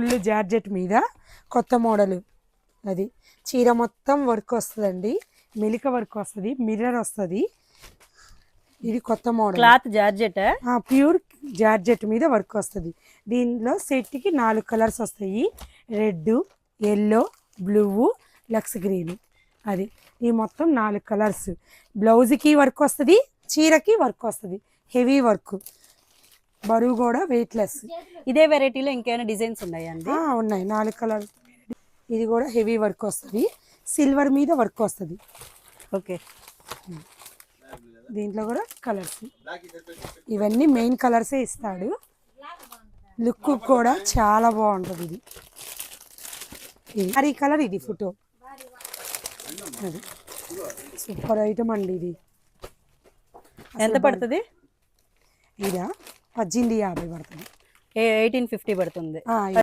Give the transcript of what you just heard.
Full georgette మీద కొత్త model. అది చీర మొత్తం వర్క్ వస్తుందండి, మెలిక వర్క్ వస్తుంది, మిర్రర్ వస్తుంది. ఇది కొత్త model cloth georgette, pure georgette మీద వర్క్ వస్తుంది. దీనిలో సెట్కి 4 కలర్స్ వస్తాయి, రెడ్, ఎల్లో, బ్లూ, లక్స్ గ్రీన్. అది ఈ మొత్తం 4 కలర్స్. బ్లౌజ్కి వర్క్ వస్తుంది, చీరకి వర్క్ వస్తుంది, హెవీ వర్క్, బరువు కూడా వెయిట్లెస్. ఇదే వెరైటీలో ఇంకేమైనా డిజైన్స్ ఉన్నాయండి? ఉన్నాయి 4 కలర్స్. ఇది కూడా హెవీ వర్క్ వస్తుంది, సిల్వర్ మీద వర్క్ వస్తుంది. ఓకే, దీంట్లో కూడా కలర్స్, ఇవన్నీ మెయిన్ కలర్సే ఇస్తాడు. లుక్ కూడా చాలా బాగుంటుంది. ఇది ఈ కలర్, ఇది ఫోటో, అది సూపర్ ఐటమ్ అండి. ఇది ఎంత పడుతుంది? ఇదా 1850 పడుతుంది. 1850 పడుతుంది.